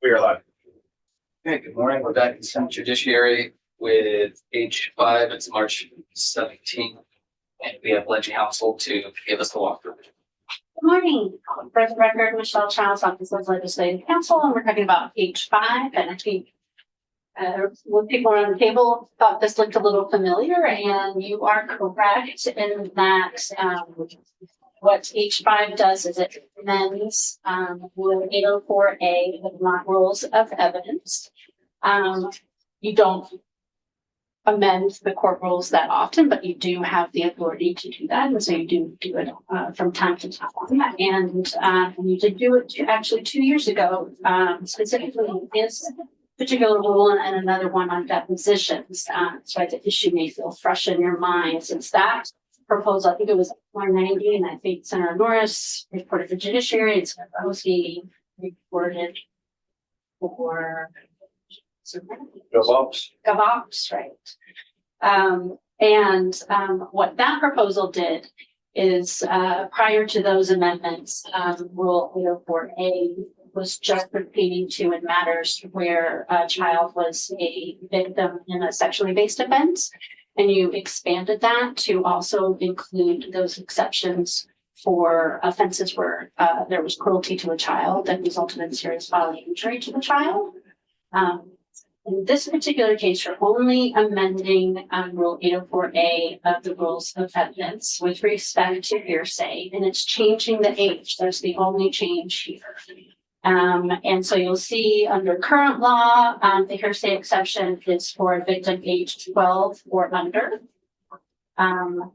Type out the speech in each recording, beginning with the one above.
We are live. Okay, good morning. We're back in Senate Judiciary with H5. It's March 17th. And we have Legend Counsel to give us the walkthrough. Good morning. For the record, Michelle Childs, Office of Legislative Counsel, and we're talking about H5. And I think when people around the table thought this looked a little familiar, and you are correct in that what H5 does is it amends Rule 804A of Vermont Rules of Evidence. You don't amend the court rules that often, but you do have the authority to do that, and so you do it from time to time. And you did do it actually 2 years ago, specifically this particular rule and another one on depositions. So the issue may feel fresh in your mind since that proposal, I think it was 190, and I think Senator Norris reported to Judiciary. It's supposed to be reported for GovOps, right? What that proposal did is prior to those amendments, Rule 804A was just pertaining to in matters where a child was a victim in a sexually based offense. And you expanded that to also include those exceptions for offenses where there was cruelty to a child that resulted in serious bodily injury to the child. In this particular case, you're only amending Rule 804A of the Rules of Evidence with respect to hearsay, and it's changing the age. There's the only change here. And so you'll see under current law, the hearsay exception is for a victim age 12 or under. Now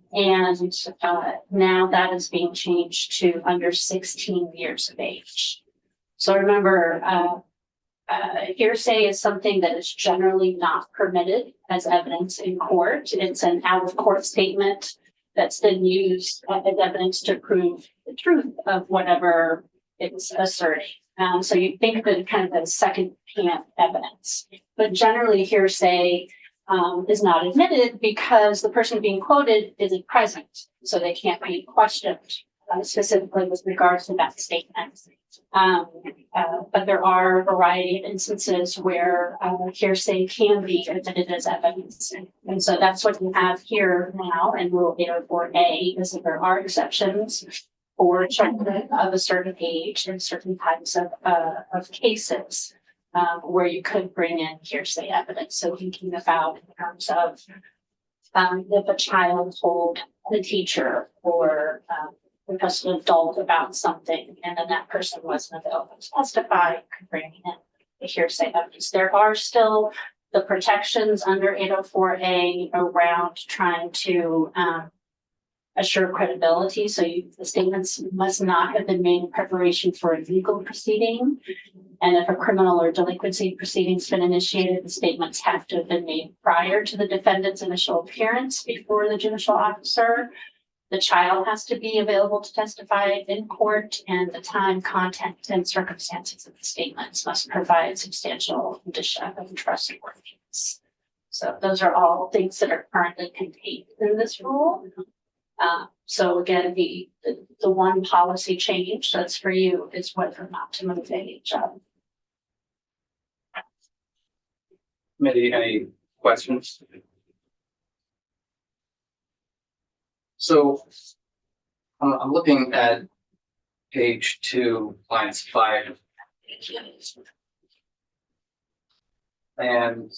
that is being changed to under 16 years of age. So remember, hearsay is something that is generally not permitted as evidence in court. It's an out-of-court statement that's been used as evidence to prove the truth of whatever it's asserting. So you think of it kind of as second-hand evidence, but generally hearsay is not admitted because the person being quoted isn't present, so they can't be questioned specifically with regards to that statement. But there are a variety of instances where hearsay can be admitted as evidence. And so that's what you have here now in Rule 804A, is that there are exceptions for children of a certain age in certain types of cases where you could bring in hearsay evidence. So thinking about in terms of if a child told the teacher or just an adult about something, and then that person wasn't available to testify, could bring in the hearsay evidence. There are still the protections under 804A around trying to assure credibility. So the statements must not have been made in preparation for a legal proceeding. And if a criminal or delinquency proceeding's been initiated, the statements have to have been made prior to the defendant's initial appearance before the judicial officer. The child has to be available to testify in court, and the time, content, and circumstances of the statements must provide substantial indicia of trustworthiness. So those are all things that are currently contained in this rule. So again, the one policy change that's for you is whether or not to move age up. Committee, any questions? So I'm looking at page 2, lines 5. And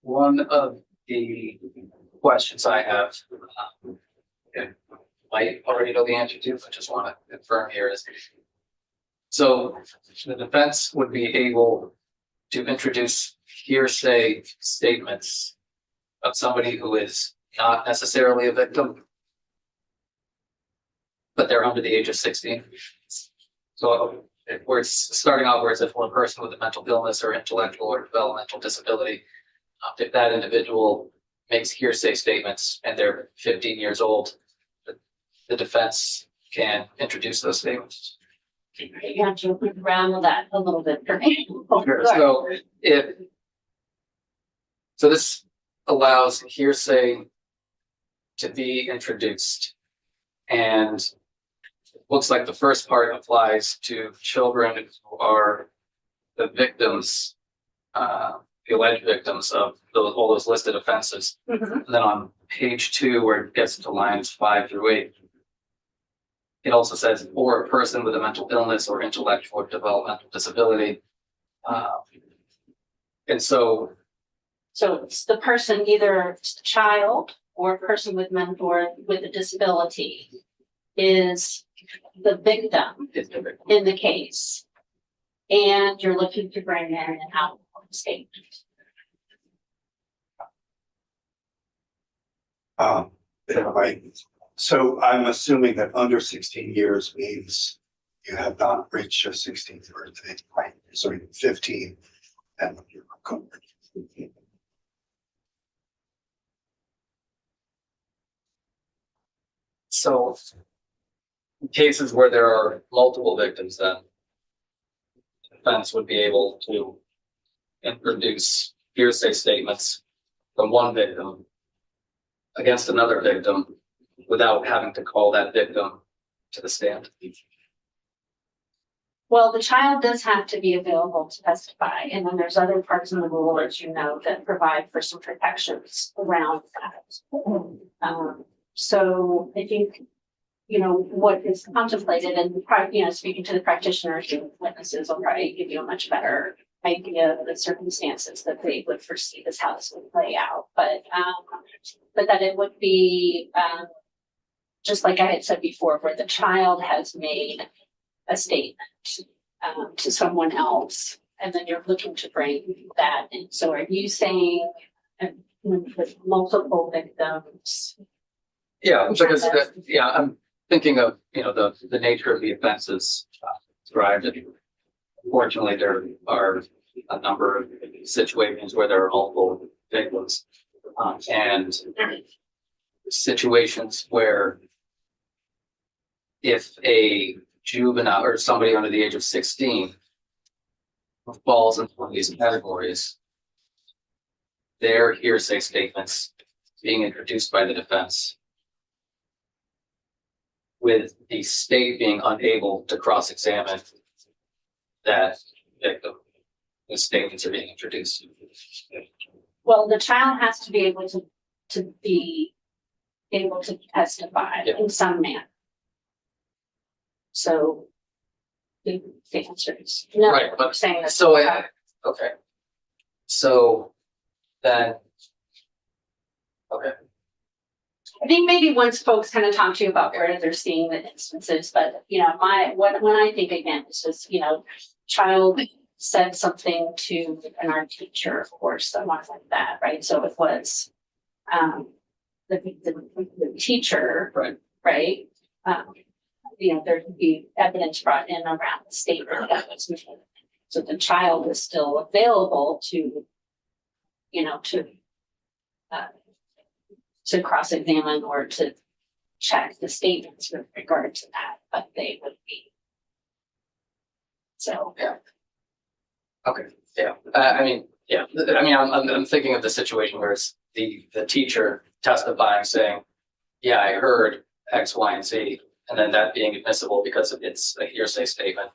one of the questions I have, might already know the answer to, but just want to confirm here is, so the defense would be able to introduce hearsay statements of somebody who is not necessarily a victim, but they're under the age of 16. So if we're starting out where it's if one person with a mental illness or intellectual or developmental disability, if that individual makes hearsay statements and they're 15 years old, the defense can introduce those statements. You have to round that a little bit for me. Sure. So this allows hearsay to be introduced, and it looks like the first part applies to children who are the victims, the alleged victims of all those listed offenses. Mhm. And then on page 2, where it gets to lines 5 through 8, it also says, or a person with a mental illness or intellectual or developmental disability. And so, So it's the person, either it's the child or a person with mental or with a disability is the victim it's the victim. in the case. And you're looking to bring in an outcome statement. So I'm assuming that under 16 years means you have not reached your 16th birthday, right? So 15 and you're covered. So in cases where there are multiple victims, then the defense would be able to introduce hearsay statements from one victim against another victim without having to call that victim to the stand. Well, the child does have to be available to testify, and then there's other parts in the rule, as you know, that provide for some protections around that. So I think, what is contemplated, and speaking to the practitioners and witnesses will probably give you a much better idea of the circumstances that they would foresee this how this would play out. But that it would be just like I had said before, where the child has made a statement to someone else, and then you're looking to bring that in. So are you saying with multiple victims? Yeah, because I'm thinking of the nature of the offenses described. Unfortunately, there are a number of situations where there are multiple victims, and situations where if a juvenile or somebody under the age of 16 falls into one of these categories, their hearsay statements being introduced by the defense, with the state being unable to cross-examine that victim, the statements are being introduced. Well, the child has to be able to be able to testify in some manner. So the answer is no. Right, but I'm saying that. So, okay. So then, okay, I think maybe once folks kind of talk to you about where they're seeing the instances, but when I think again, it's just, child said something to an art teacher or someone like that, right? So it was the teacher, right? There could be evidence brought in around the statement that was made. So the child is still available to cross-examine or to check the statements with regard to that, but they would be. So. yeah. Okay, yeah, I'm thinking of the situation where it's the teacher testifying saying, yeah, I heard X, Y, and Z, and then that being admissible because it's a hearsay statement.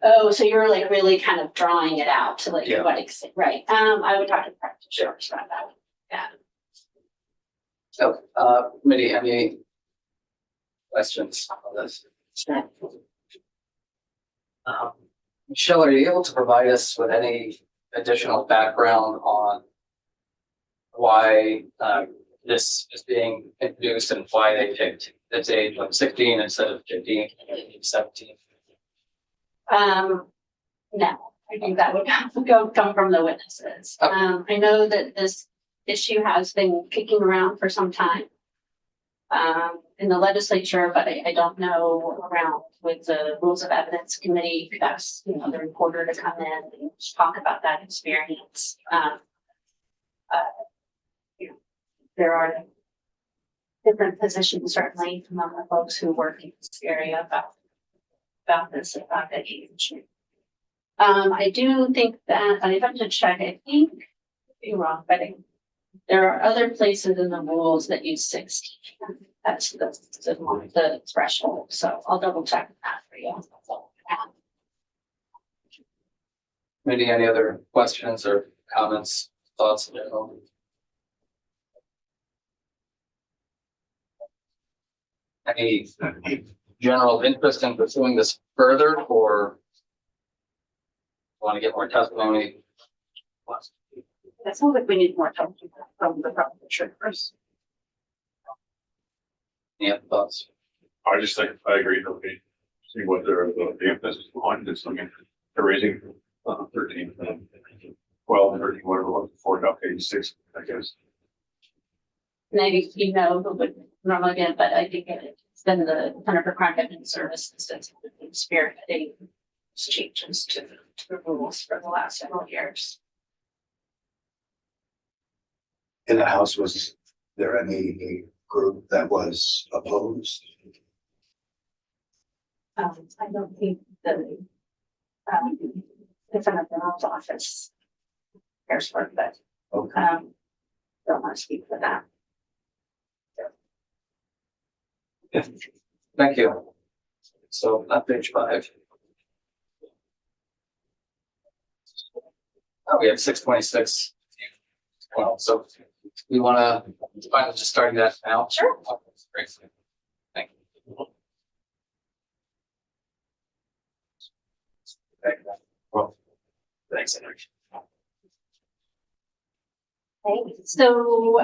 Oh, so you're like really kind of drawing it out to Yeah. what extent, right? I would talk to the practitioners about that. Yeah. So, committee, any questions on this? Michelle, are you able to provide us with any additional background on why this is being introduced and why they picked this age of 16 instead of 15, 17? No, I think that would come from the witnesses. Okay. I know that this issue has been kicking around for some time in the legislature, but I don't know around with the Rules of Evidence Committee, that's, the reporter to come in and talk about that experience. There are different positions certainly among the folks who work in this area about this, about that age. I do think that I have to check. I think you're wrong, but there are other places in the rules that use 16. That's the threshold. So I'll double check that for you. Maybe any other questions or comments, thoughts? Any general interest in pursuing this further, or want to get more testimony? It sounds like we need more help from the prosecution first. Any other thoughts? I just think, I agree, okay, see what the emphasis behind this, I mean, they're raising 13, 12, 13, whatever, it was before, about 86, I guess. Maybe, who would normally get, but I think it's been the Center for Crime Prevention Services that's been spearheading changes to the rules for the last several years. In the House, was there any group that was opposed? I don't think the Defender General's office cares for it, but Okay. don't want to speak for that. Thank you. So on page 5. Oh, we have 626. Well, so we want to find just starting that now. Sure. Great. Thank you. Okay. Well, thanks, Henry. Okay, so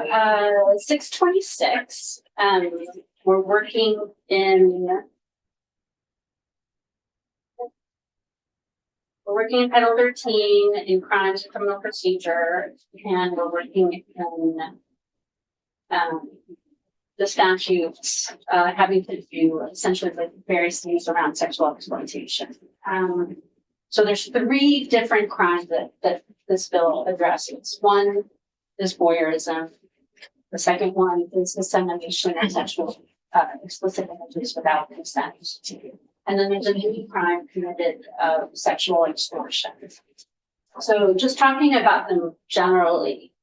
626, we're working in Title 13 in crimes and criminal procedure, and we're working in the statutes having to do essentially with various things around sexual exploitation. So there's 3 different crimes that this bill addresses. One is voyeurism. The second one is dissemination of sexual explicit images without consent. And then there's a new crime committed of sexual extortion. So just talking about them generally.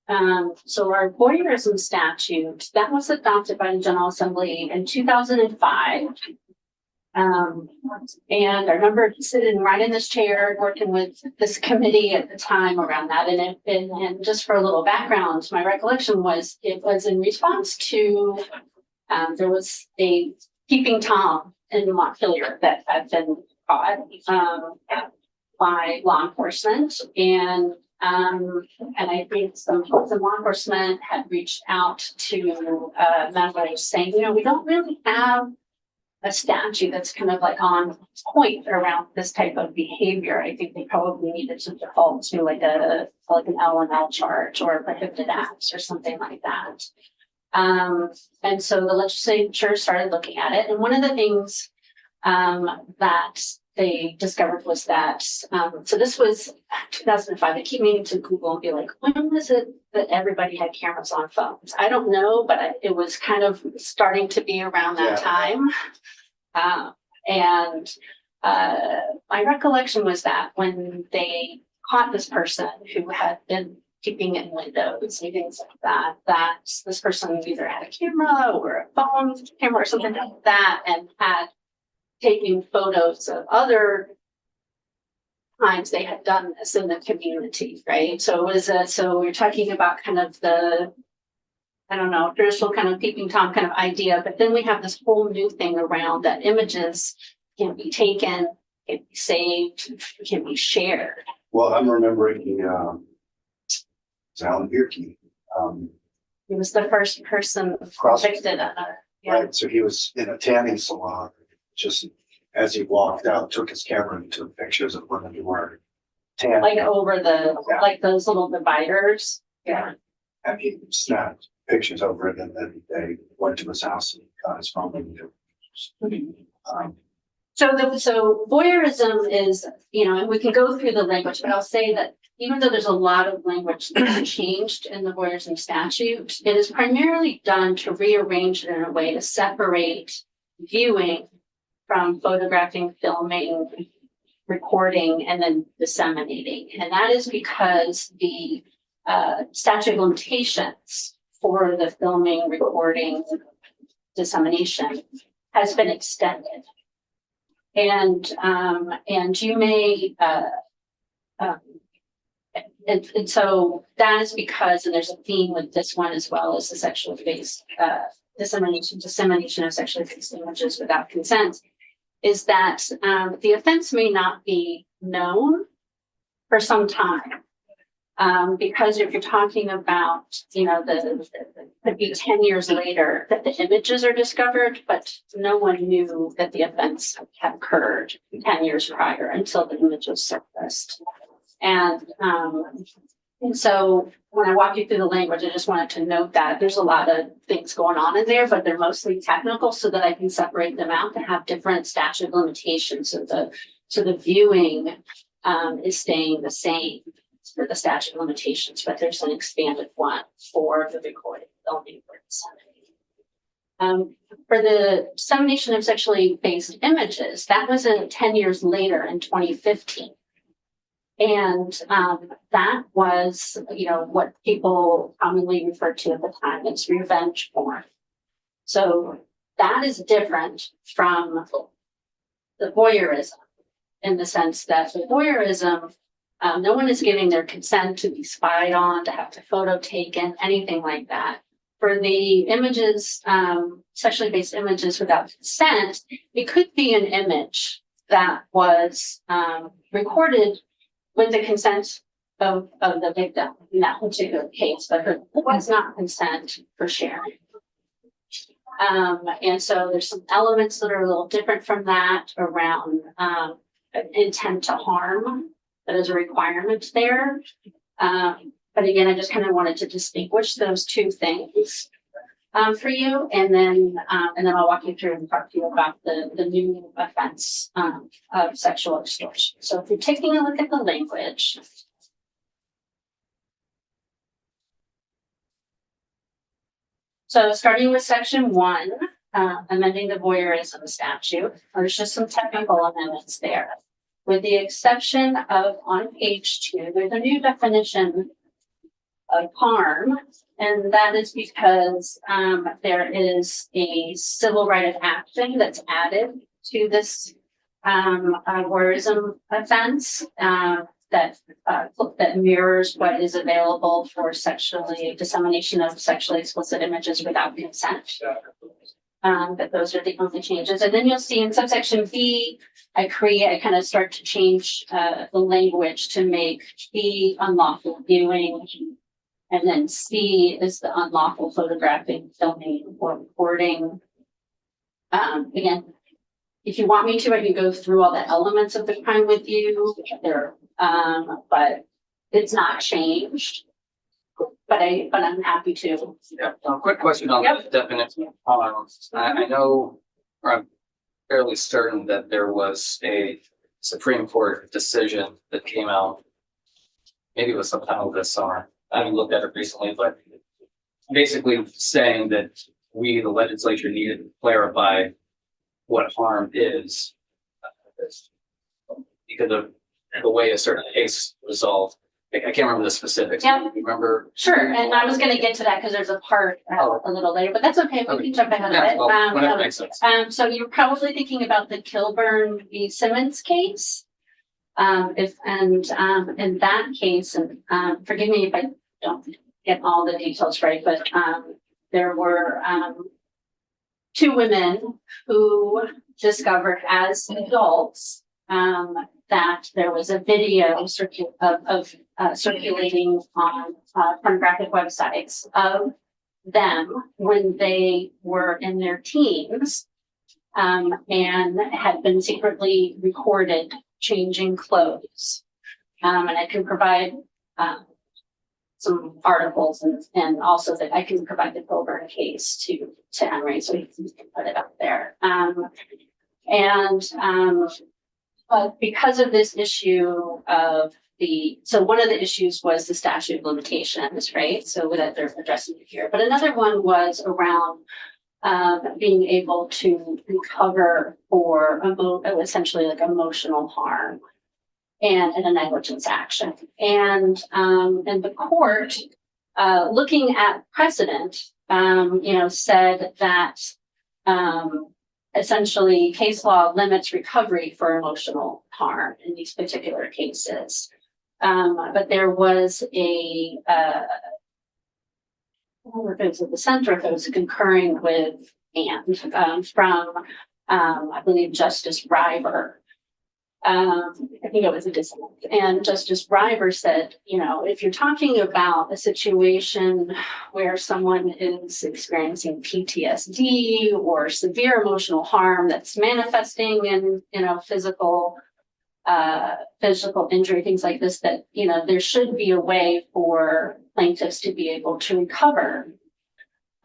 So our voyeurism statute, that was adopted by the General Assembly in 2005. And I remember sitting right in this chair, working with this committee at the time around that. And just for a little background, my recollection was it was in response to, there was a peeping Tom in Montpelier that had been caught by law enforcement. And I think some law enforcement had reached out to members saying, we don't really have a statute that's kind of like on point around this type of behavior. I think they probably needed to default to like an L&L charge or prohibited acts or something like that. And so the legislature started looking at it. And one of the things that they discovered was that, so this was 2005. I keep meaning to Google and be like, when was it that everybody had cameras on phones? I don't know, but it was kind of starting to be around that time. My recollection was that when they caught this person who had been peeping in windows and things like that, that this person either had a camera or a phone camera or something like that and had taken photos of other times they had done this in the community, right? So it was so we're talking about kind of the, I don't know, traditional kind of peeping Tom kind of idea, but then we have this whole new thing around that images can be taken, can be saved, can be shared. Well, I'm remembering Alan Bierke. He was the first person convicted of it. Right, so he was in a tanning salon, just as he walked out, took his camera and took pictures of women who were tan. Like over the, like those little dividers. Yeah. And he snapped pictures over it, and then they went to his house and got his phone and So voyeurism is, and we can go through the language, but I'll say that even though there's a lot of language that's changed in the voyeurism statute, it is primarily done to rearrange it in a way to separate viewing from photographing, filming, recording, and then disseminating. And that is because the statute of limitations for the filming, recording, dissemination has been extended. And you may and so that is because, and there's a theme with this one as well as the sexually based, dissemination of sexually based images without consent, is that, the offense may not be known for some time. Because if you're talking about, could be 10 years later that the images are discovered, but no one knew that the offense had occurred 10 years prior until the images surfaced. And so when I walk you through the language, I just wanted to note that there's a lot of things going on in there, but they're mostly technical so that I can separate them out to have different statute of limitations. So the viewing is staying the same for the statute of limitations, but there's an expanded one for the recorded filming for dissemination. For the dissemination of sexually based images, that was 10 years later in 2015. And that was, what people commonly referred to at the time as revenge porn. So that is different from the voyeurism in the sense that the voyeurism, no one is giving their consent to be spied on, to have a photo taken, anything like that. For the images, sexually based images without consent, it could be an image that was recorded with the consent of the victim in that particular case, but it was not consent for sharing. And so there's some elements that are a little different from that around intent to harm. That is a requirement there. But again, I just kind of wanted to distinguish those two things for you. And then I'll walk you through and talk to you about the new offense of sexual extortion. So if you're taking a look at the language. So starting with section 1, amending the voyeurism statute, there's just some technical amendments there. With the exception of on page 2, there's a new definition of harm, and that is because there is a civil right of action that's added to this voyeurism offense that mirrors what is available for dissemination of sexually explicit images without consent. But those are the only changes. And then you'll see in subsection B, I kind of start to change the language to make B unlawful viewing. And then C is the unlawful photographing, filming, or recording. Again, if you want me to, I can go through all the elements of the crime with you there, but it's not changed. But I'm happy to. Yeah, quick question on the definition of harm. I know, or I'm fairly certain that there was a Supreme Court decision that came out. Maybe it was sometime over this summer. I haven't looked at it recently, but basically saying that we, the legislature, needed to clarify what harm is because of the way a certain case resolved. I can't remember the specifics. Yeah. You remember? Sure, and I was going to get to that because there's a part a little later, but that's okay. We can jump ahead of it. Well, whenever makes sense. So you're probably thinking about the Kilburn v. Simmons case. In that case, and forgive me if I don't get all the details right, but there were 2 women who discovered as adults that there was a video circulating on pornographic websites of them when they were in their teens and had been secretly recorded changing clothes. And I can provide some articles and also that I can provide the Kilburn case to Henry, so he can put it up there. But because of this issue of so one of the issues was the statute of limitations, right? So that they're addressing it here. But another one was around being able to recover for essentially like emotional harm and a negligence action. And the court, looking at precedent, said that essentially case law limits recovery for emotional harm in these particular cases. But there was a, I don't know if it was at the center, if it was concurring with, and, from, I believe Justice River. I think it was a dissent. And Justice River said, if you're talking about a situation where someone is experiencing PTSD or severe emotional harm that's manifesting in, physical injury, things like this, that, there should be a way for plaintiffs to be able to recover.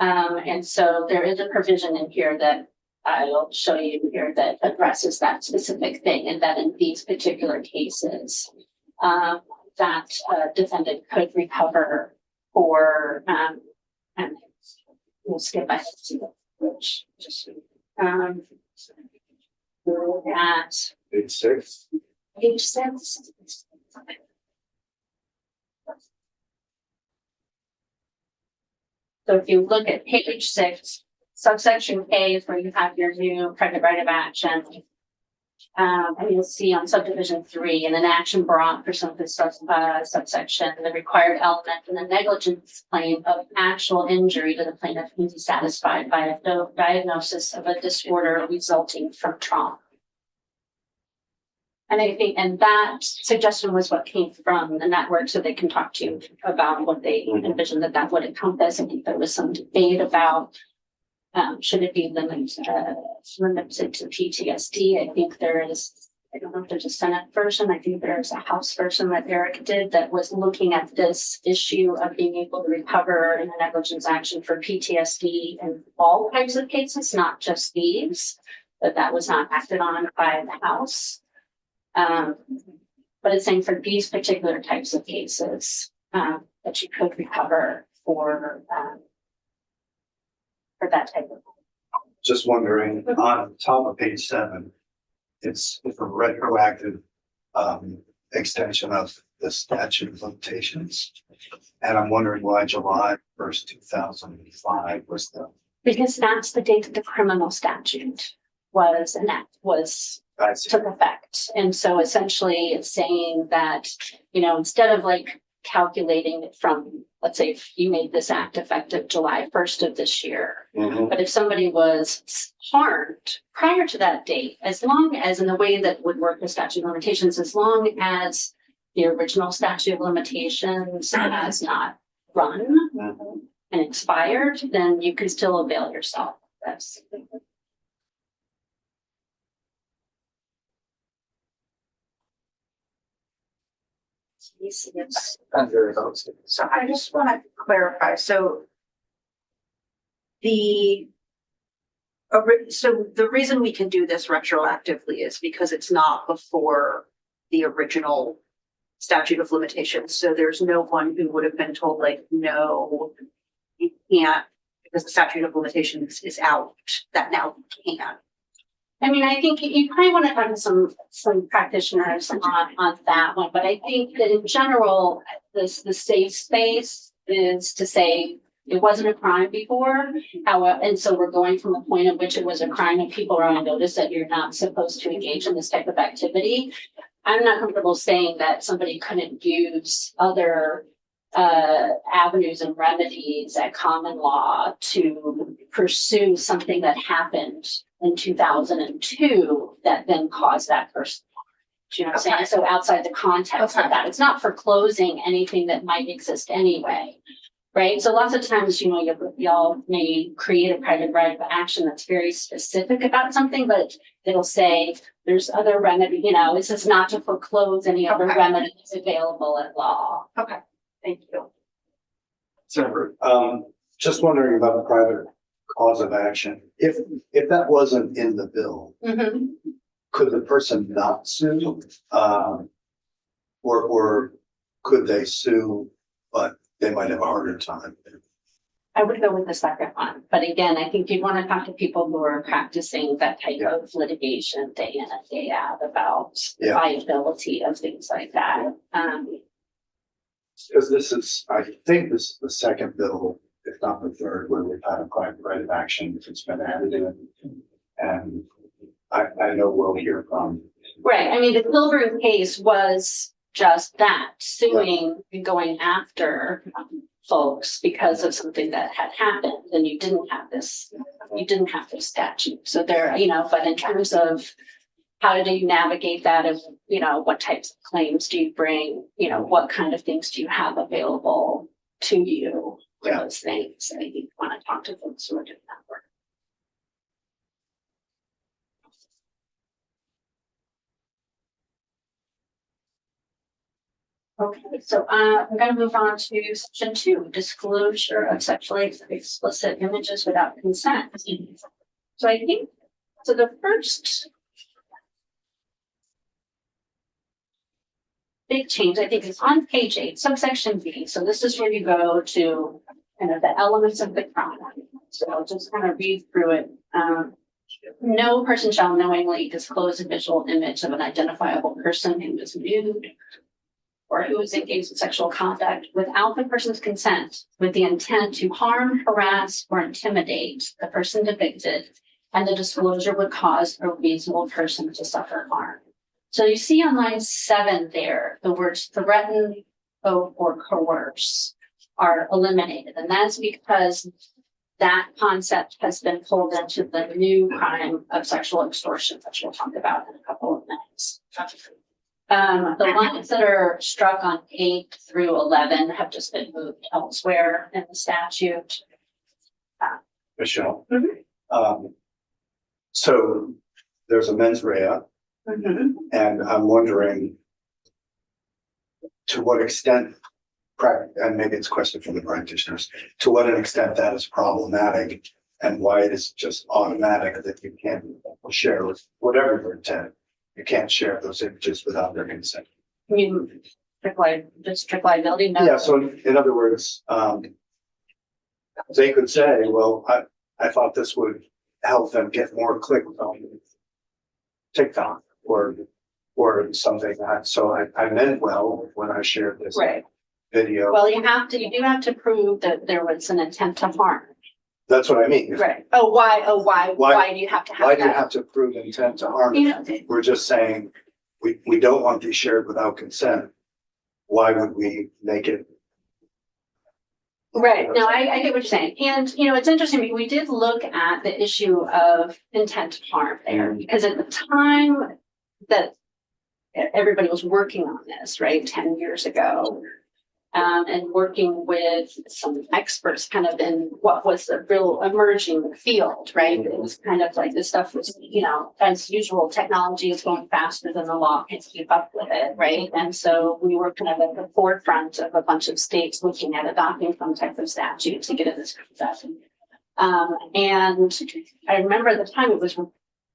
And so there is a provision in here that I'll show you here that addresses that specific thing, and that in these particular cases, that defendant could recover for, and we'll skip ahead to which just, look at Page 6. page 6. So if you look at page 6, subsection K is where you have your new private right of action. And you'll see on subdivision 3, and an action brought pursuant to subsection, the required element in the negligence claim of actual injury to the plaintiff can be satisfied by a diagnosis of a disorder resulting from trauma. And I think, and that suggestion was what came from the network, so they can talk to you about what they envisioned that would encompass. I think there was some debate about should it be limited to PTSD. I think there is, I don't know if there's a Senate version, I think there's a House version that Eric did that was looking at this issue of being able to recover in a negligence action for PTSD in all types of cases, not just these, but that was not acted on by the House. But it's saying for these particular types of cases, that you could recover for that type of. Just wondering, on top of page 7, it's a retroactive extension of the statute of limitations. And I'm wondering why July 1st, 2005 was the. Because that's the date that the criminal statute was took effect. And so essentially it's saying that, instead of like calculating it from, let's say if you made this act effective July 1st of this year, but if somebody was harmed prior to that date, as long as, in the way that would work with statute of limitations, as long as the original statute of limitations has not run and expired, then you can still avail yourself of this. So I just want to clarify, so the reason we can do this retroactively is because it's not before the original statute of limitations. So there's no one who would have been told like, no, you can't, because the statute of limitations is out, that now you can. I mean, I think you probably want to talk to some practitioners on that one, but I think that in general, the safe space is to say it wasn't a crime before. And so we're going from a point at which it was a crime and people are on notice that you're not supposed to engage in this type of activity. I'm not comfortable saying that somebody couldn't use other avenues and remedies at common law to pursue something that happened in 2002 that then caused that person. Do you know what I'm saying? So outside the context of that, it's not foreclosing anything that might exist anyway, right? So lots of times, y'all may create a private right of action that's very specific about something, but it'll say there's other remedy, this is not to foreclose any other remedies available at law. Okay, thank you. Senator, just wondering about the private cause of action. If that wasn't in the bill, could the person not sue? Or could they sue, but they might have a harder time? I would go with the second one. But again, I think you'd want to talk to people who are practicing that type of litigation day in and day out about liability of things like that. Because I think this is the second bill, if not the third, where we've had a private right of action that's been added in. And I know we'll hear from. Right. I mean, the Kilburn case was just that, suing and going after folks because of something that had happened, then you didn't have this statute. So there, but in terms of how do you navigate that, and what types of claims do you bring, what kind of things do you have available to you for Yeah. those things? I think you want to talk to folks who are doing that work. Okay, so I'm going to move on to section 2, disclosure of sexually explicit images without consent. So I think, so the first big change, I think, is on page 8, subsection B. So this is where you go to kind of the elements of the crime. So I'll just kind of read through it. No person shall knowingly disclose a visual image of an identifiable person who is nude or who is engaged in sexual contact without the person's consent, with the intent to harm, harass, or intimidate the person depicted, and the disclosure would cause a reasonable person to suffer harm. So you see on line 7 there, the words threaten, oath, or coerce are eliminated. And that's because that concept has been pulled into the new crime of sexual extortion, which we'll talk about in a couple of minutes. The lines that are struck on 8 through 11 have just been moved elsewhere in the statute. Michelle. So there's a mens rea, and I'm wondering to what extent, and maybe it's a question for the practitioners, to what an extent that is problematic and why it is just automatic that you can't share with whatever your intent. You can't share those images without their consent. I mean, strict liability? No. Yeah, so in other words, they could say, well, I thought this would help them get more clicks on TikTok or something. So I meant well when I shared this Right. video. Well, you do have to prove that there was an intent to harm. That's what I mean. Right. Why do you have to have Why do you that? have to prove intent to harm? You know, We're just saying, we don't want these shared without consent. Why would we make it? right. No, I get what you're saying. And, it's interesting because we did look at the issue of intent to harm there because at the time that everybody was working on this, right, 10 years ago, and working with some experts kind of in what was a real emerging field, right? It was kind of like this stuff was, as usual, technology is going faster than the law can keep up with it, right? And so we were kind of at the forefront of a bunch of states looking at adopting some type of statute to get in this concept. And I remember at the time it was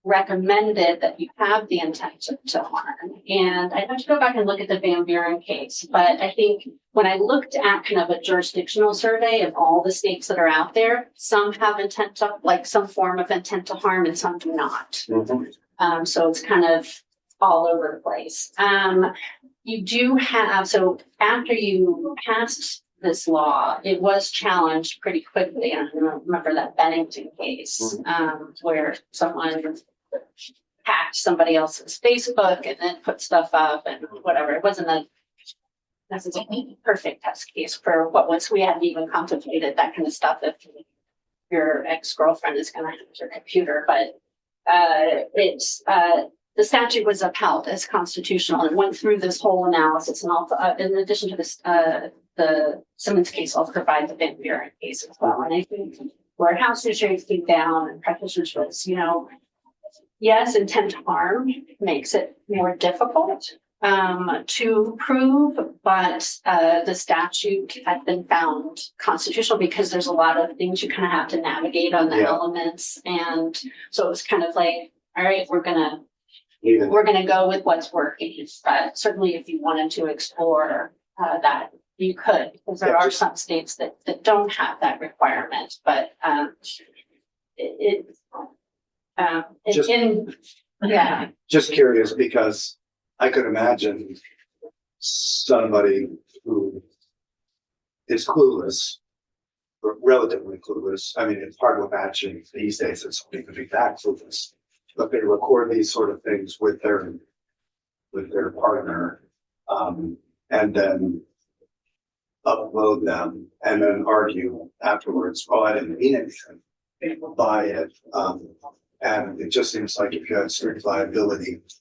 recommended that you have the intent to harm. And I'd have to go back and look at the Van Buren case. But I think when I looked at kind of a jurisdictional survey of all the states that are out there, some have intent to, like some form of intent to harm and some do not. So it's kind of all over the place. You do have, so after you passed this law, it was challenged pretty quickly. I remember that Bennington case, where someone hacked somebody else's Facebook and then put stuff up and whatever. It wasn't a necessarily perfect test case for we hadn't even contemplated that kind of stuff if your ex-girlfriend is going to hack your computer. But the statute was upheld as constitutional and went through this whole analysis. And also, in addition to this, the Simmons case, I'll provide the Van Buren case as well. And I think where House Judiciary came down and practitioners was, yes, intent to harm makes it more difficult to prove, but the statute had been found constitutional because there's a lot of things you kind of have to navigate on the elements. And so it was kind of like, all right, we're gonna go with what's working. But certainly if you wanted to explore that, you could, because there are some states that don't have that requirement, but just curious, because I could imagine somebody who is clueless, or relatively clueless. I mean, it's hard to imagine these days that somebody could be that clueless, but they record these sort of things with their partner. And then upload them and then argue afterwards, oh, I didn't mean anything by it. And it just seems like if you had strict liability, it's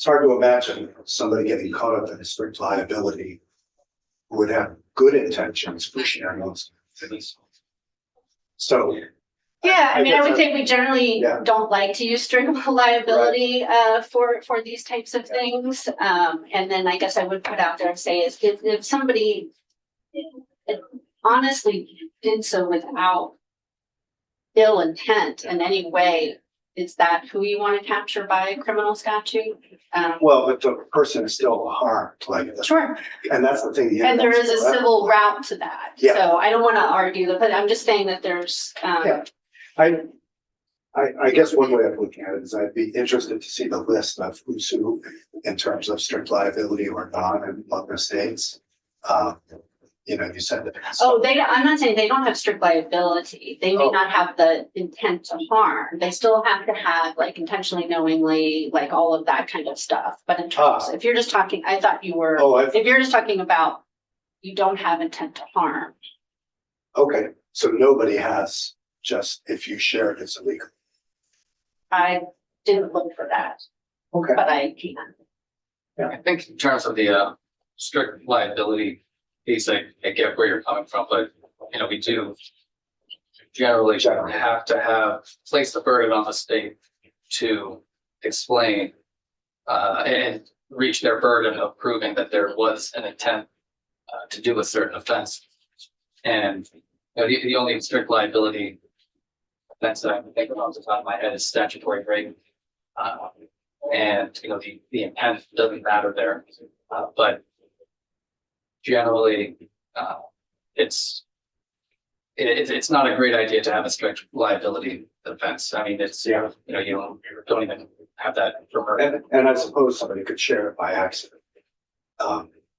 hard to imagine somebody getting caught up in a strict liability who would have good intentions for sharing those things. So, Yeah, I mean, I would guess say we generally Yeah. don't like to use strict liability for these types of things. And then I guess I would put out there and say is if somebody honestly did so without ill intent in any way, is that who you want to capture by a criminal statute? well, but the person is still harmed, like, Sure. and that's the thing. And there is a civil route to that. Yeah. So I don't want to argue that, but I'm just saying that there's, Yeah. I guess one way of looking at it is I'd be interested to see the list of who's who in terms of strict liability or not in other states. You know, you said that. oh, I'm not saying they don't have strict liability. They may Oh. not have the intent to harm. They still have to have like intentionally, knowingly, like all of that kind of stuff. But in terms, if you're just talking, I thought you were, Oh, if you're just talking about you don't have intent to harm. okay, so nobody has, just if you share it, it's illegal. I didn't look for that, Okay. but I can. I think in terms of the strict liability piece, I get where you're coming from, but you know, we do generally have to place the burden on the state to explain and reach their burden of proving that there was an intent to do a certain offense. And you know, the only strict liability offense that I can think of off the top of my head is statutory rape. And you know, the intent doesn't matter there, but generally, it's not a great idea to have a strict liability offense. I mean, it's, you know, you don't even have that for murder. And I suppose somebody could share it by accident.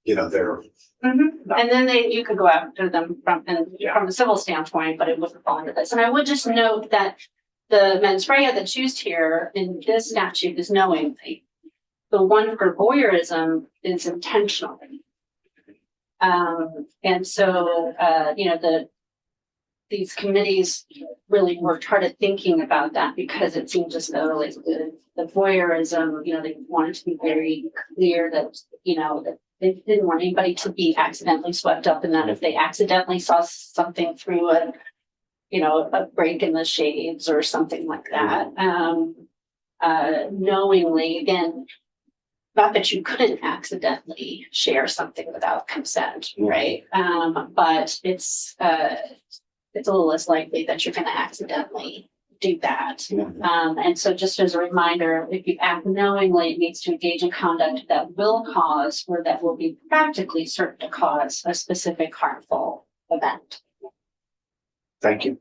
You know, they're, And then you could go after them from a civil standpoint, but it wouldn't fall into this. And I would just note that the mens rea that's used here in this statute is knowingly. The one for voyeurism is intentionally. And so, you know, these committees really worked hard at thinking about that because it seemed as though like the voyeurism, you know, they wanted to be very clear that, you know, that they didn't want anybody to be accidentally swept up in that if they accidentally saw something through a break in the shades or something like that. Knowingly, again, not that you couldn't accidentally share something without consent, right? But it's a little less likely that you're going to accidentally do that. And so just as a reminder, if you act knowingly, it means to engage in conduct that will cause or that will be practically certain to cause a specific harmful event. thank you.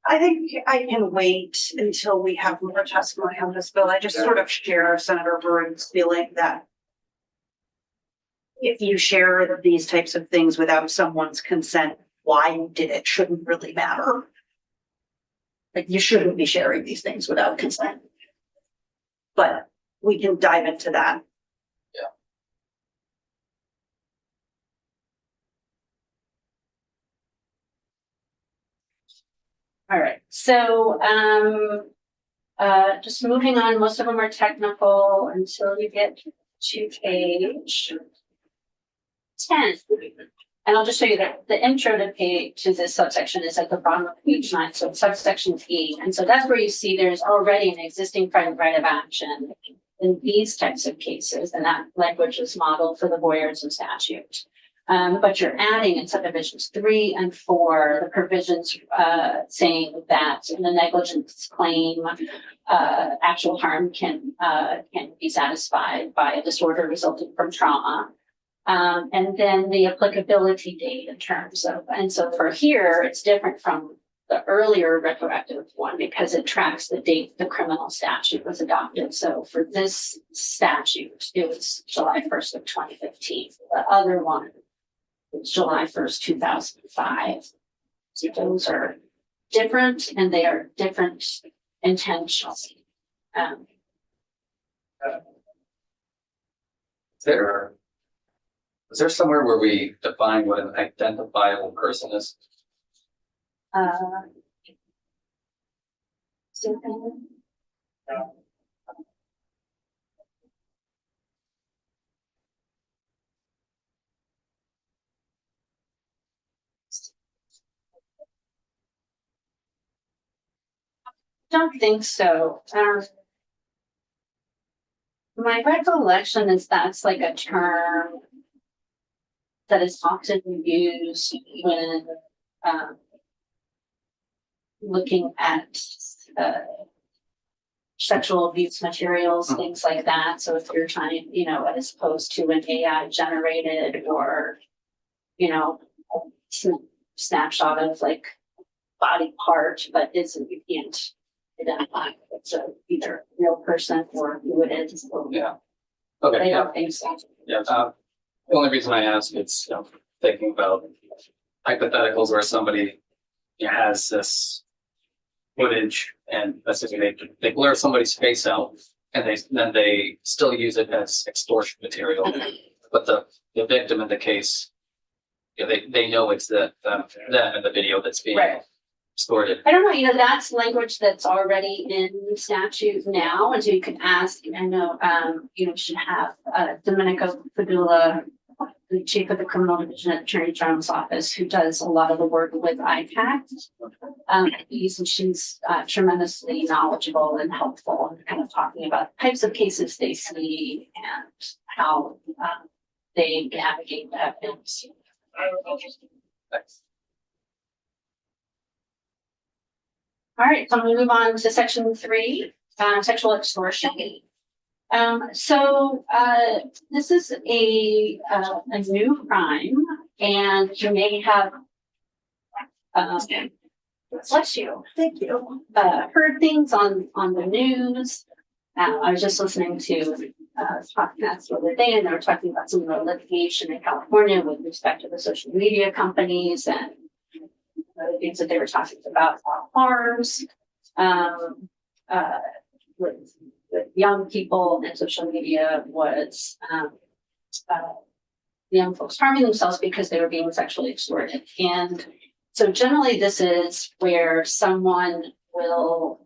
I think I can wait until we have more testimony on this bill. I just sort of share Senator Burns' feeling that if you share these types of things without someone's consent, why you did it shouldn't really matter. Like you shouldn't be sharing these things without consent. But we can dive into that. All right, so just moving on, most of them are technical until you get to page 10. And I'll just show you that the intro to this subsection is at the bottom of page 9, so subsection E. And so that's where you see there's already an existing private right of action in these types of cases, and that language is modeled for the voyeurism statute. But you're adding in subdivisions 3 and 4, the provisions saying that in the negligence claim, actual harm can be satisfied by a disorder resulting from trauma. And then the applicability date in terms of, and so for here, it's different from the earlier retroactive one because it tracks the date the criminal statute was adopted. So for this statute, it was July 1st of 2015. The other one was July 1st, 2005. So those are different and they are different intentionally. Is there somewhere where we define what an identifiable person is? Uh, so, don't think so. My recollection is that's like a term that is often used when looking at sexual abuse materials, things like that. So if you're trying, as opposed to an AI generated or, snapshot of like body part, but you can't identify if it's either a real person or who it is. Yeah. Okay. I Yeah. don't think so. Yeah. The only reason I ask is, thinking about hypotheticals where somebody has this footage and let's say they blur somebody's face out and they still use it as extortion material, but the victim in the case, they know it's them in the video that's being Right. extorted. I don't know, that's language that's already in statute now, and so you can ask, I know, you should have, Domenico Padula, the chief of the criminal division at the Attorney General's office, who does a lot of the work with IPAC. She's tremendously knowledgeable and helpful and kind of talking about the types of cases they see and how, they navigate that. Thanks. All right, so I'm gonna move on to section 3, sexual extortion. This is a new crime, and you may have, bless you, thank you, heard things on the news. I was just listening to podcast the other day, and they were talking about some of the litigation in California with respect to the social media companies and the things that they were talking about harms with young people and social media was young folks harming themselves because they were being sexually extorted. And so generally this is where someone will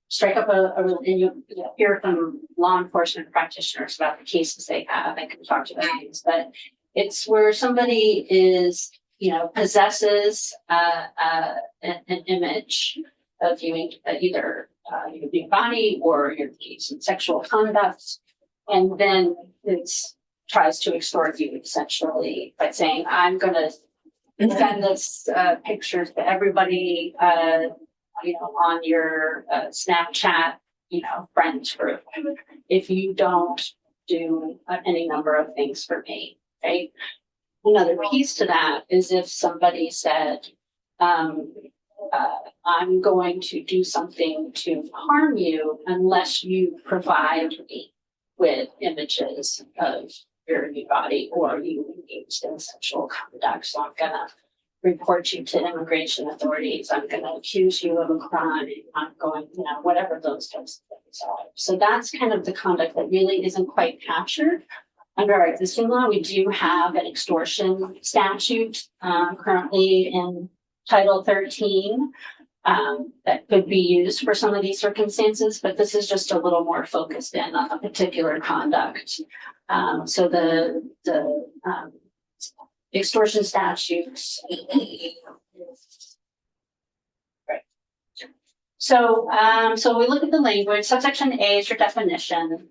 strike up and you hear from law enforcement practitioners about the cases they have. I can talk to those, but it's where somebody is, possesses an image of you, either your body or your case in sexual conduct, and then it tries to extort you essentially by saying, I'm going to send this pictures to everybody, on your Snapchat, friends group, if you don't do any number of things for me, right? Another piece to that is if somebody said, I'm going to do something to harm you unless you provide me with images of your new body or you engaged in sexual conduct. So I'm gonna report you to immigration authorities. I'm gonna accuse you of a crime. I'm going, whatever those types of things are. So that's kind of the conduct that really isn't quite captured under our existing law. We do have an extortion statute currently in Title 13 that could be used for some of these circumstances, but this is just a little more focused in on a particular conduct. So the extortion statutes. Right. So we look at the language. Subsection A is your definition.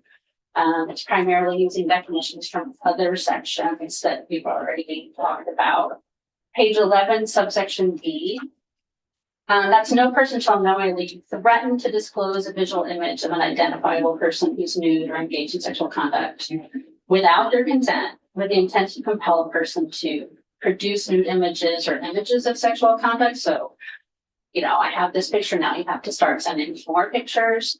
It's primarily using definitions from other sections that we've already talked about. Page 11, subsection B. That's no person shall knowingly threaten to disclose a visual image of an identifiable person who's nude or engaged in sexual conduct without their consent, with the intent to compel a person to produce nude images or images of sexual conduct. So, I have this picture now, you have to start sending more pictures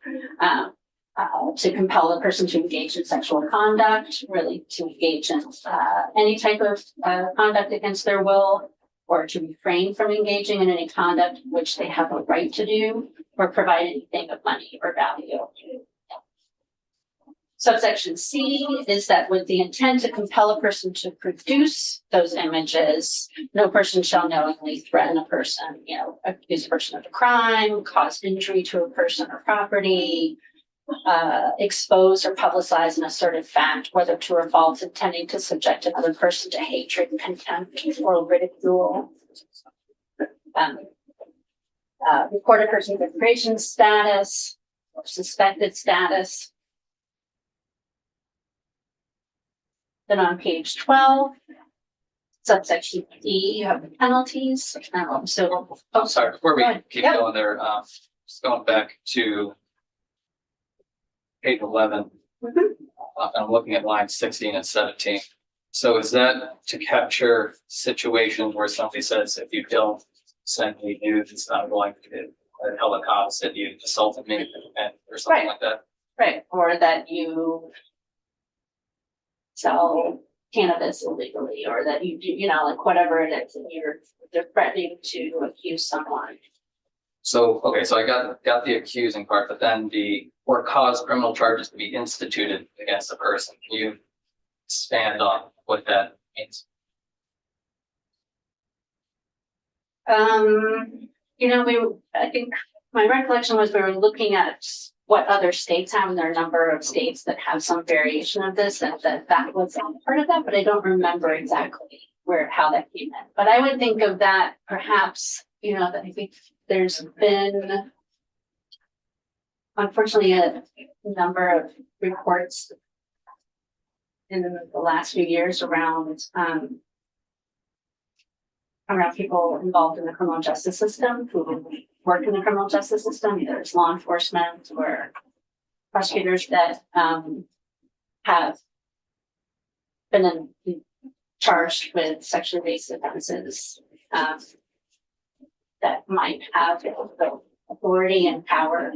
to compel a person to engage in sexual conduct, really to engage in any type of conduct against their will, or to refrain from engaging in any conduct which they have a right to do, or provide anything of money or value. Subsection C is that with the intent to compel a person to produce those images, no person shall knowingly threaten a person, accuse a person of a crime, cause injury to a person or property, expose or publicize an asserted fact, whether true or false, intending to subject another person to hatred, contempt, or ridicule. Report a person's immigration status or suspected status. Then on page 12, subsection D, you have the penalties. I'm sorry, before we Go ahead. keep Yep. going there, just going back to page 11. Mhm. I'm looking at lines 16 and 17. So is that to capture situations where somebody says, if you don't send me nudes, I'm going to tell the cops that you assaulted me or something Right. like that? Right, or that you sell cannabis illegally, or that you do, like whatever it is, and they're threatening to accuse someone. So, okay, so I got the accusing part, but then or cause criminal charges to be instituted against a person. Can you expand on what that means? I think my recollection was we were looking at what other states have, and there are a number of states that have some variation of this, and that was part of that, but I don't remember exactly how that came in. But I would think of that perhaps, that I think there's been unfortunately a number of reports in the last few years around people involved in the criminal justice system who work in the criminal justice system, either as law enforcement or prosecutors that have been charged with sexually based offenses that might have the authority and power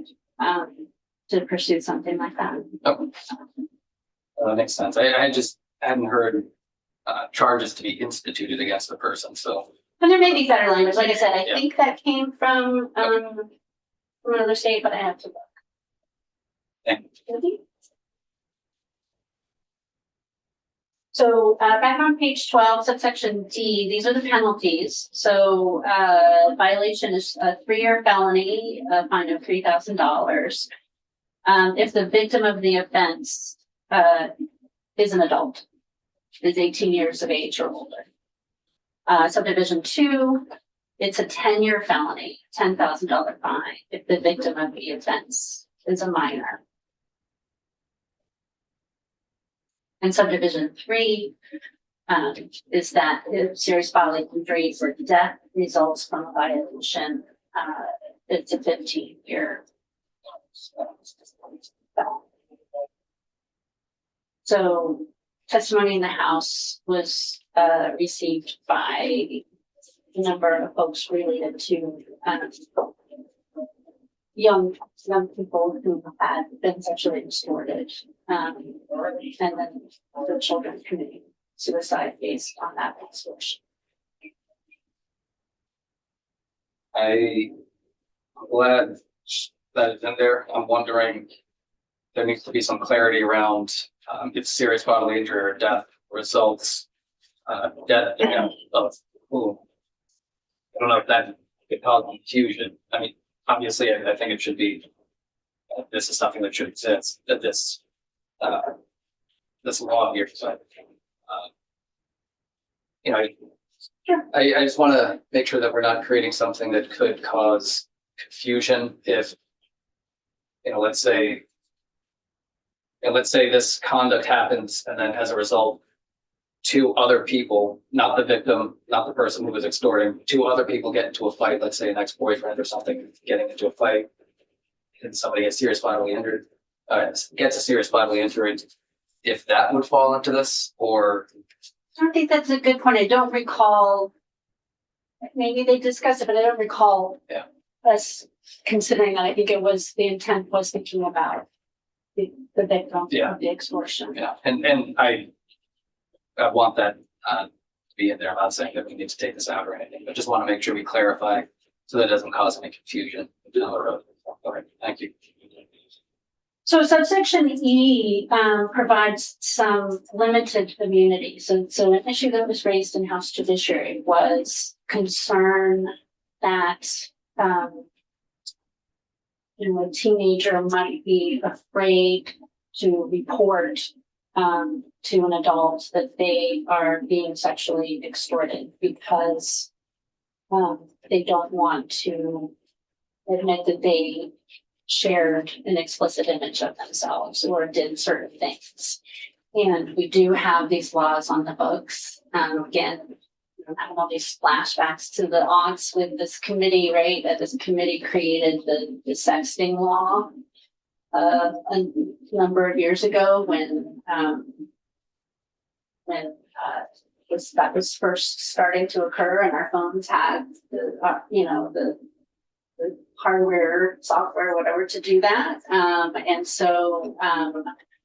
to pursue something like that. Oh, that makes sense. I just hadn't heard charges to be instituted against the person, so. And there may be better language. Like I said, I Yeah. think that came from another state, but I have to look. Thank Mhm. So back on page 12, subsection D, these are the penalties. So violation is a 3-year felony, a fine of $3,000. If the victim of the offense is an adult, is 18 years of age or older. Subdivision 2, it's a 10-year felony, $10,000 fine if the victim of the offense is a minor. And subdivision 3 is that if serious bodily injury or death results from a violation, it's a 15-year. So testimony in the House was received by a number of folks related to young people who had been sexually extorted, and then the children committing suicide based on that extortion. I'm glad that it's in there. I'm wondering, there needs to be some clarity around if serious bodily injury or death results, death of who. I don't know if that could cause confusion. I mean, obviously, I think it should be, this is something that should exist, that this law here, so, I just want to make sure that we're not creating something that could cause confusion if, let's say this conduct happens and then as a result, 2 other people, not the victim, not the person who was extorting, 2 other people get into a fight, let's say an ex-boyfriend or something, getting into a fight, and somebody gets serious bodily injured, gets a serious bodily injury, if that would fall into this, or. I think that's a good point. I don't recall, maybe they discussed it, but I don't recall us considering that. I think the intent was thinking about the victim of the extortion. Yeah, and I want that to be in there. I'm not saying that we need to take this out or anything, but just want to make sure we clarify so that it doesn't cause any confusion down the road. All right, thank you. So subsection E provides some limited immunity. So an issue that was raised in House Judiciary was concern that a teenager might be afraid to report to an adult that they are being sexually extorted because they don't want to admit that they shared an explicit image of themselves or did certain things. And we do have these laws on the books. Again, I'm having all these flashbacks to the aughts with this committee, right? That this committee created the sexting law a number of years ago when that was first starting to occur, and our phones had the hardware, software, whatever to do that. And so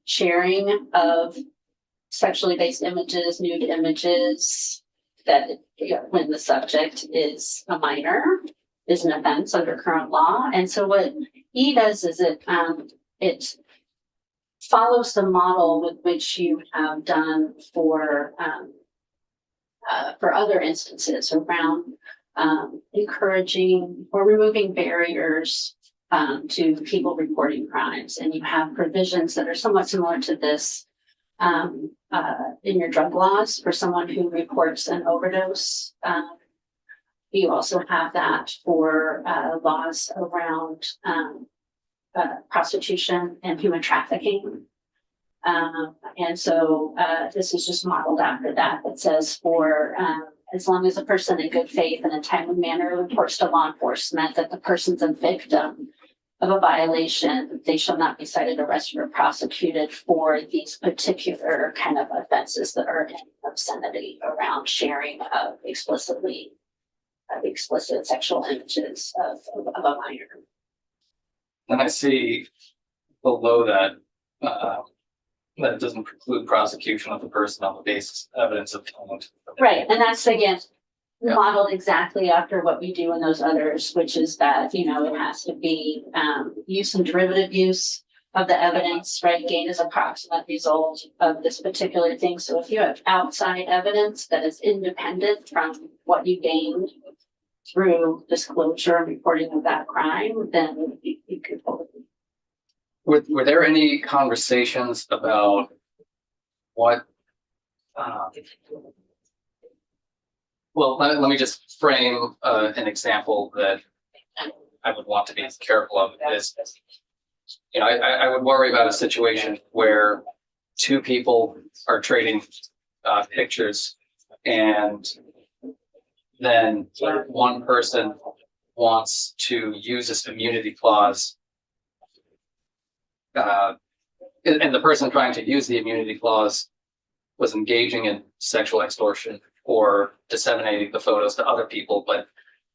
sharing of sexually based images, nude images, that when the subject is a minor is an offense under current law. And so what E does is it follows the model with which you have done for other instances around encouraging or removing barriers to people reporting crimes. And you have provisions that are somewhat similar to this in your drug laws for someone who reports an overdose. You also have that for laws around prostitution and human trafficking. And so this is just modeled after that. It says for as long as a person in good faith and a timely manner reports to law enforcement that the person's a victim of a violation, they shall not be cited, arrested, or prosecuted for these particular kind of offenses that are in obscenity around sharing of explicit sexual images of a minor. And I see below that that it doesn't preclude prosecution of the person on the basis of evidence of talent. Right, and that's again Yeah. modeled exactly after what we do in those others, which is that it has to be use and derivative use of the evidence, right? Gain is approximate result of this particular thing. So if you have outside evidence that is independent from what you gained through disclosure and reporting of that crime, then you could. Were there any conversations about what? Well, let me just frame an example that I would want to be careful of. Is I would worry about a situation where two people are trading pictures, and then one person wants to use this immunity clause. And the person trying to use the immunity clause was engaging in sexual extortion or disseminating the photos to other people, but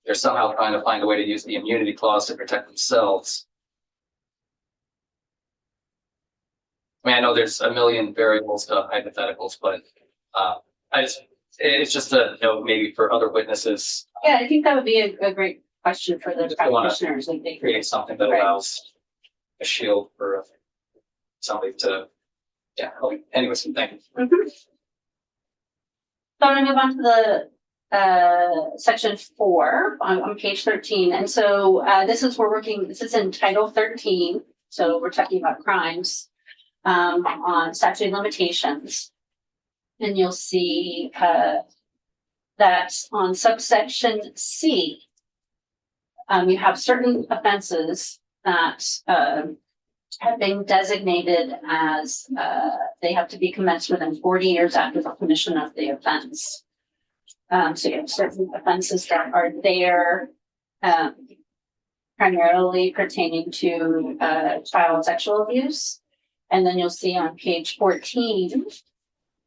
they're somehow trying to find a way to use the immunity clause to protect themselves. I mean, I know there's a million variables to hypotheticals, but it's just a note maybe for other witnesses. Yeah, I think that would be a great question for the If you wanna practitioners. I think. Create something that Right. allows a shield for somebody to, okay. Anyways, thank you. Mhm. So I'm gonna move on to the section 4 on page 13. And so this is in Title 13. So we're talking about crimes on statute of limitations. And you'll see that on subsection C, you have certain offenses that have been designated as they have to be commenced within 40 years after the commission of the offense. So you have certain offenses that are there primarily pertaining to child sexual abuse. And then you'll see on page 14,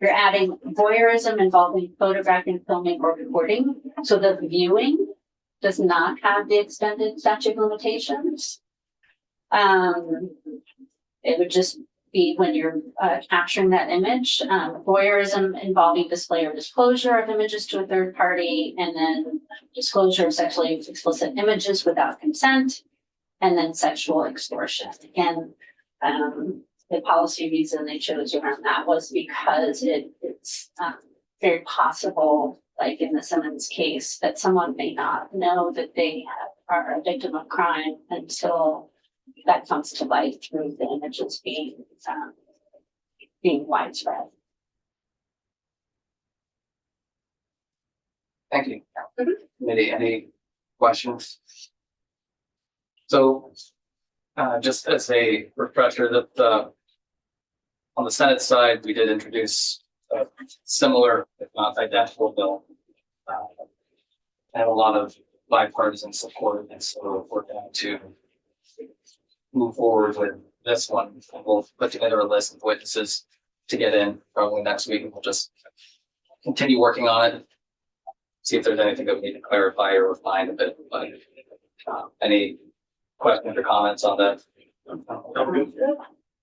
you're adding voyeurism involving photographing, filming, or recording. So the viewing does not have the extended statute of limitations. It would just be when you're capturing that image. Voyeurism involving display or disclosure of images to a third party, and then disclosure of sexually explicit images without consent. and then sexual extortion. And the policy reason they chose around that was because it's very possible, like in the Simmons case, that someone may not know that they are a victim of crime until that comes to light through the images being widespread. Thank you. Committee, any questions? So, just as a refresher, that on the Senate side, we did introduce a similar, if not identical bill. And a lot of bipartisan support, and so we're going to move forward with this one. And we'll put together a list of witnesses to get in probably next week, and we'll just continue working on it. See if there's anything that we need to clarify or refine a bit, but any questions or comments on that?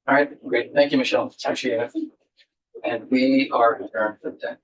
All right, great. Thank you, Michelle. Appreciate it. And we are adjourned for the day.